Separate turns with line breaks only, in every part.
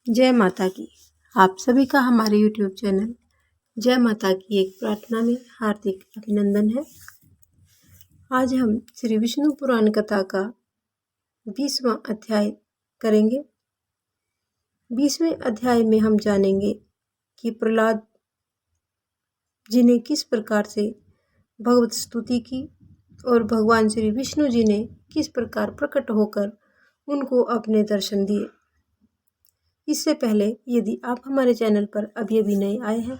जय माता की। आप सभी का हमारे YouTube चैनल जय माता की एक प्रार्थना में हार्दिक अभिनंदन है। आज हम श्री विष्णु पुराण कथा का 20वां अध्याय करेंगे। 20वें अध्याय में हम जानेंगे कि प्रहलाद जी ने किस प्रकार से भगवत स्तुति की और भगवान श्री विष्णु जी ने किस प्रकार प्रकट होकर उनको अपने दर्शन दिए। इससे पहले यदि आप हमारे चैनल पर अभी नए आए हैं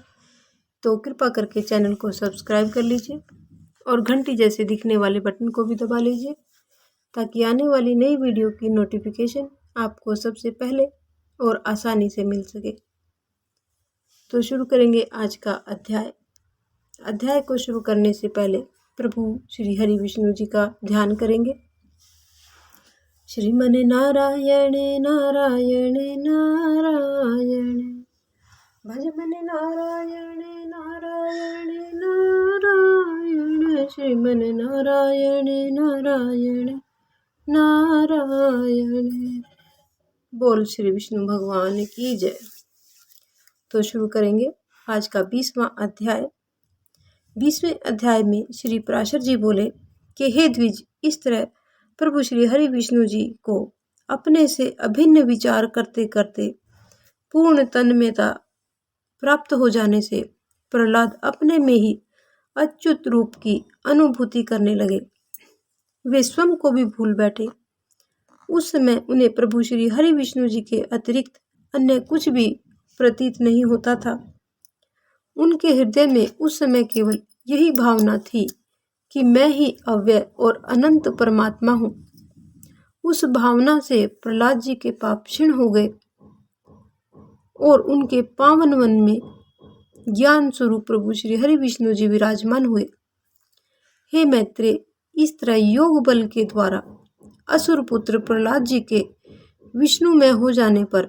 तो कृपा करके चैनल को सब्सक्राइब कर लीजिए और घंटी जैसे दिखने वाले बटन को भी दबा लीजिए ताकि आने वाली नई वीडियो की नोटिफिकेशन आपको सबसे पहले और आसानी से मिल सके। तो शुरू करेंगे आज का अध्याय। अध्याय को शुरू करने से पहले प्रभु श्री हरि विष्णु जी का ध्यान करेंगे। श्रीमन नारायण नारायण नारायण भज मन नारायण नारायण नारायण श्रीमन नारायण नारायण नारायण। बोल श्री विष्णु भगवान की जय। तो शुरू करेंगे आज का 20वां अध्याय। 20वें अध्याय में श्री पराशर जी बोले कि हे द्विज, इस तरह प्रभु श्री हरि विष्णु जी को अपने से अभिन्न विचार करते करते पूर्ण तन्मयता प्राप्त हो जाने से प्रहलाद अपने में ही अच्युत रूप की अनुभूति करने लगे। वे स्वयं को भी भूल बैठे। उस समय उन्हें प्रभु श्री हरि विष्णु जी के अतिरिक्त अन्य कुछ भी प्रतीत नहीं होता था। उनके हृदय में उस समय केवल यही भावना थी कि मैं ही अव्यय और अनंत परमात्मा हूँ। उस भावना से प्रहलाद जी के पाप क्षीण हो गए और उनके पावन मन में ज्ञान स्वरूप प्रभु श्री हरि विष्णु जी विराजमान हुए। हे मैत्रेय, इस तरह योग बल के द्वारा असुर पुत्र प्रहलाद जी के विष्णुमय हो जाने पर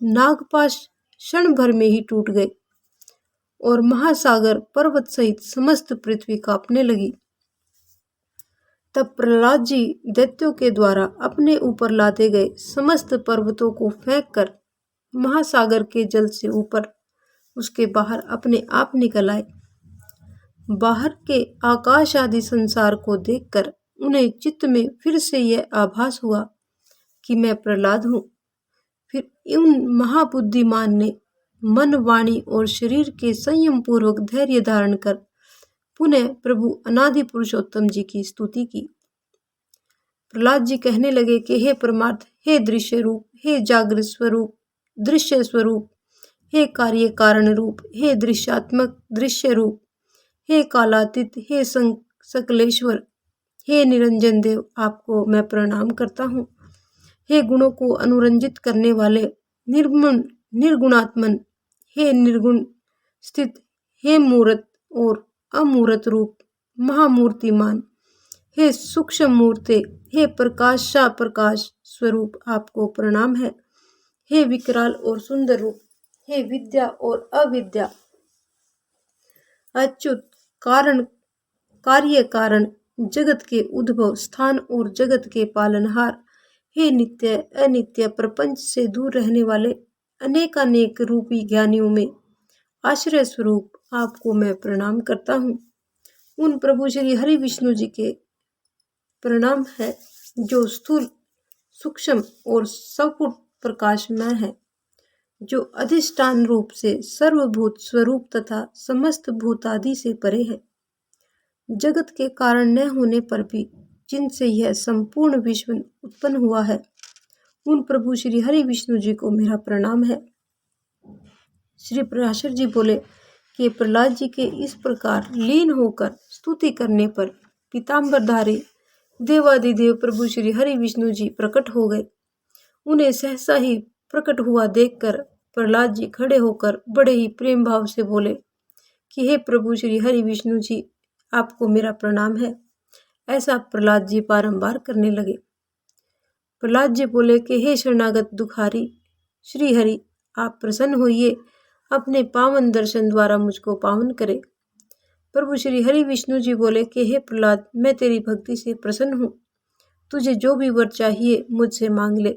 नागपाश क्षण भर में ही टूट गए और महासागर पर्वत सहित समस्त पृथ्वी कांपने लगी। तब प्रहलाद जी दैत्यों के द्वारा अपने ऊपर लादे गए समस्त पर्वतों को फेंक कर महासागर के जल से ऊपर उसके बाहर अपने आप निकल आए। बाहर के आकाश आदि संसार को देखकर उन्हें चित्त में फिर से यह आभास हुआ कि मैं प्रहलाद हूँ। फिर उन महाबुद्धिमान ने मन, वाणी और शरीर के संयम पूर्वक धैर्य धारण कर पुनः प्रभु अनादि पुरुषोत्तम जी की स्तुति की। प्रहलाद जी कहने लगे कि हे परमार्थ, हे दृश्य रूप, हे जागृत स्वरूप, दृश्य स्वरूप, हे कार्य कारण रूप, हे दृश्यात्मक दृश्य रूप, हे कालातीत, हे सकलेश्वर, हे निरंजन देव, आपको मैं प्रणाम करता हूँ। हे गुणों को अनुरंजित करने वाले निर्गुणात्मन, हे निर्गुण स्थित, हे मूर्त और अमूर्त रूप महामूर्तिमान, हे सूक्ष्म मूर्ते, हे प्रकाशा प्रकाश स्वरूप, आपको प्रणाम है। हे विकराल और सुंदर रूप, हे विद्या और अविद्या, अच्युत, कारण, कार्य कारण, जगत के उद्भव स्थान और जगत के पालनहार, हे नित्य अनित्य प्रपंच से दूर रहने वाले अनेकानेक रूपी ज्ञानियों में आश्रय स्वरूप, आपको मैं प्रणाम करता हूँ। उन प्रभु श्री हरि विष्णु जी के प्रणाम है जो स्थूल, सूक्ष्म और सपुट प्रकाशमय है, जो अधिष्ठान रूप से सर्वभूत स्वरूप तथा समस्त भूतादि से परे है, जगत के कारण न होने पर भी जिनसे यह संपूर्ण विश्व उत्पन्न हुआ है, उन प्रभु श्री हरि विष्णु जी को मेरा प्रणाम है। श्री पराशर जी बोले कि प्रहलाद जी के इस प्रकार लीन होकर स्तुति करने पर पीताम्बरधारी देवादिदेव प्रभु श्री हरि विष्णु जी प्रकट हो गए। उन्हें सहसा ही प्रकट हुआ देखकर प्रहलाद जी खड़े होकर बड़े ही प्रेम भाव से बोले कि हे प्रभु श्री हरि विष्णु जी, आपको मेरा प्रणाम है। ऐसा प्रहलाद जी बारंबार करने लगे। प्रहलाद जी बोले कि हे शरणागत दुखारी श्री हरि, आप प्रसन्न होइए, अपने पावन दर्शन द्वारा मुझको पावन करे। प्रभु श्री हरि विष्णु जी बोले कि हे प्रहलाद, मैं तेरी भक्ति से प्रसन्न हूँ, तुझे जो भी वर चाहिए मुझसे मांग ले।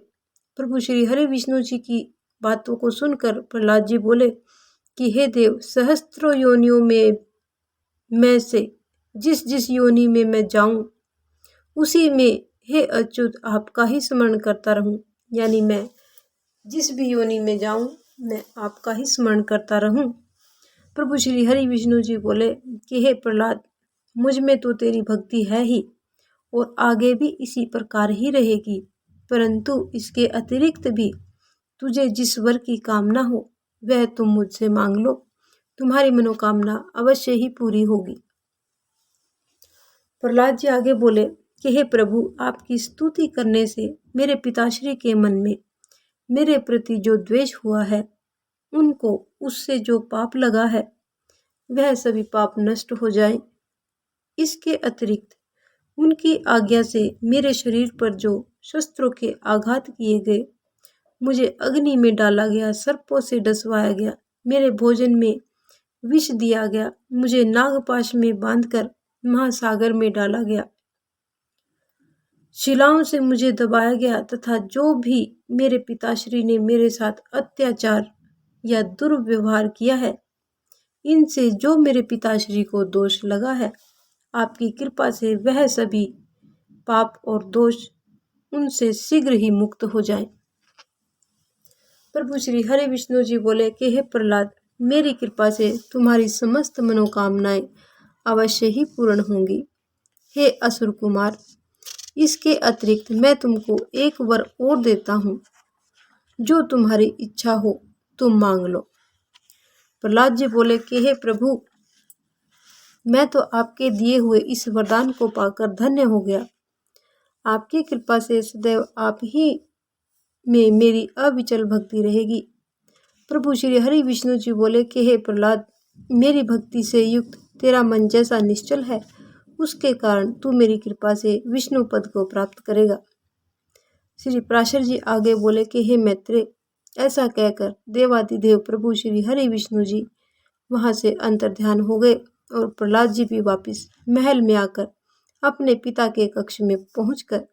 प्रभु श्री हरि विष्णु जी की बातों को सुनकर प्रहलाद जी बोले कि हे देव, सहस्त्रों योनियों में से जिस जिस योनि में मैं जाऊं उसी में हे अच्युत आपका ही स्मरण करता रहूं। यानी मैं जिस भी योनि में जाऊं मैं आपका ही स्मरण करता रहूं। प्रभु श्री हरि विष्णु जी बोले कि हे प्रहलाद, मुझ में तो तेरी भक्ति है ही और आगे भी इसी प्रकार ही रहेगी, परंतु इसके अतिरिक्त भी तुझे जिस वर की कामना हो वह तुम मुझसे मांग लो, तुम्हारी मनोकामना अवश्य ही पूरी होगी। प्रहलाद जी आगे बोले कि हे प्रभु, आपकी स्तुति करने से मेरे पिताश्री के मन में मेरे प्रति जो द्वेष हुआ है, उनको उससे जो पाप लगा है वह सभी पाप नष्ट हो जाए। इसके अतिरिक्त उनकी आज्ञा से मेरे शरीर पर जो शस्त्रों के आघात किए गए, मुझे अग्नि में डाला गया, सर्पों से डसवाया गया, मेरे भोजन में विष दिया गया, मुझे नागपाश में बांधकर महासागर में डाला गया, शिलाओं से मुझे दबाया गया तथा जो भी मेरे पिताश्री ने मेरे साथ अत्याचार या दुर्व्यवहार किया है, इनसे जो मेरे पिताश्री को दोष लगा है, आपकी कृपा से वह सभी पाप और दोष उनसे शीघ्र ही मुक्त हो जाए। प्रभु श्री हरि विष्णु जी बोले कि हे प्रहलाद, मेरी कृपा से तुम्हारी समस्त मनोकामनाएं अवश्य ही पूर्ण होंगी। हे असुर कुमार, इसके अतिरिक्त मैं तुमको एक वर और देता हूँ, जो तुम्हारी इच्छा हो तुम मांग लो। प्रहलाद जी बोले कि हे प्रभु, मैं तो आपके दिए हुए इस वरदान को पाकर धन्य हो गया। आपकी कृपा से सदैव आप ही में मेरी अविचल भक्ति रहेगी। प्रभु श्री हरि विष्णु जी बोले कि हे प्रहलाद, मेरी भक्ति से युक्त तेरा मन जैसा निश्चल है, उसके कारण तू मेरी कृपा से विष्णु पद को प्राप्त करेगा। श्री पराशर जी आगे बोले कि हे मैत्रेय, ऐसा कहकर देवादिदेव प्रभु श्री हरि विष्णु जी वहां से अंतर्ध्यान हो गए और प्रहलाद जी भी वापिस महल में आकर अपने पिता के कक्ष में पहुंचकर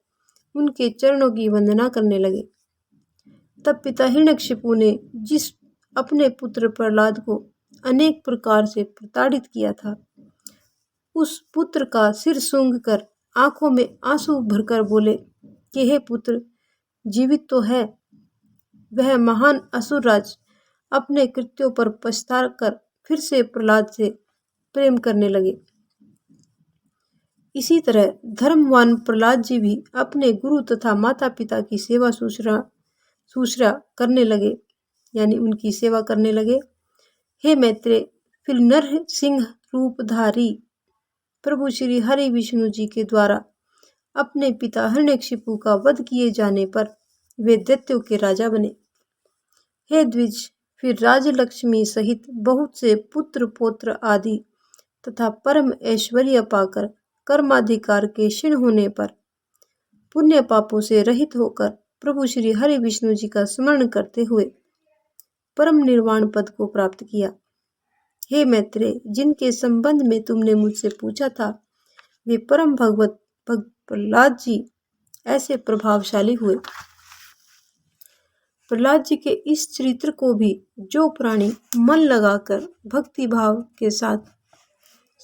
उनके चरणों की वंदना करने लगे। तब पिता हिरण्यकशिपु ने जिस अपने पुत्र प्रहलाद को अनेक प्रकार से प्रताड़ित किया था, उस पुत्र का सिर सूंघ कर आंखों में आंसू भरकर बोले कि हे पुत्र, जीवित तो है। वह महान असुरराज अपने कृत्यों पर पछता कर फिर से प्रहलाद से प्रेम करने लगे। इसी तरह धर्मवान प्रहलाद जी भी अपने गुरु तथा माता पिता की सेवा शुश्रूषा करने लगे, यानी उनकी सेवा करने लगे। हे मैत्रेय, फिर नर सिंह रूपधारी प्रभु श्री हरि विष्णु जी के द्वारा अपने पिता हिरण्यकशिपु का वध किए जाने पर वे दैत्यों के राजा बने। हे द्विज, फिर राजलक्ष्मी सहित बहुत से पुत्र पौत्र आदि तथा परम ऐश्वर्य पाकर कर्माधिकार के क्षीण होने पर पुण्य पापों से रहित होकर प्रभु श्री हरि विष्णु जी का स्मरण करते हुए परम निर्वाण पद को प्राप्त किया। हे मैत्रेय, जिनके संबंध में तुमने मुझसे पूछा था, वे परम भगवत भक्त प्रहलाद जी ऐसे प्रभावशाली हुए। प्रहलाद जी के इस चरित्र को भी जो प्राणी मन लगाकर भक्ति भाव के साथ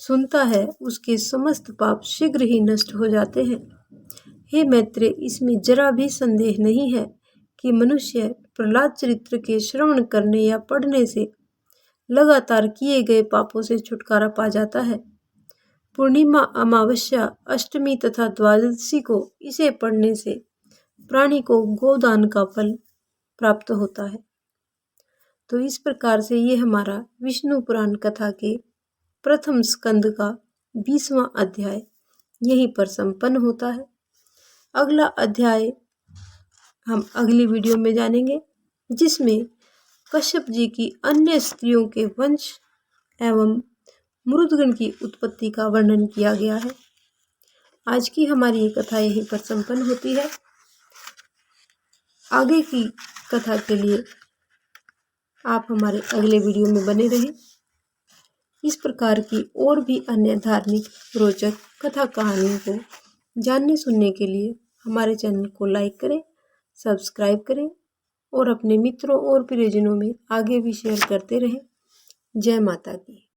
सुनता है, उसके समस्त पाप शीघ्र ही नष्ट हो जाते हैं। हे मैत्रेय, इसमें जरा भी संदेह नहीं है कि मनुष्य प्रहलाद चरित्र के श्रवण करने या पढ़ने से लगातार किए गए पापों से छुटकारा पा जाता है। पूर्णिमा, अमावस्या, अष्टमी तथा द्वादशी को इसे पढ़ने से प्राणी को गोदान का फल प्राप्त होता है। तो इस प्रकार से ये हमारा विष्णु पुराण कथा के प्रथम स्कंद का 20वां अध्याय यहीं पर संपन्न होता है। अगला अध्याय हम अगली वीडियो में जानेंगे, जिसमें कश्यप जी की अन्य स्त्रियों के वंश एवं मृदगण की उत्पत्ति का वर्णन किया गया है। आज की हमारी ये कथा यहीं पर संपन्न होती है। आगे की कथा के लिए आप हमारे अगले वीडियो में बने रहें। इस प्रकार की और भी अन्य धार्मिक रोचक कथा कहानियों को जानने सुनने के लिए हमारे चैनल को लाइक करें, सब्सक्राइब करें और अपने मित्रों और प्रियजनों में आगे भी शेयर करते रहें। जय माता की।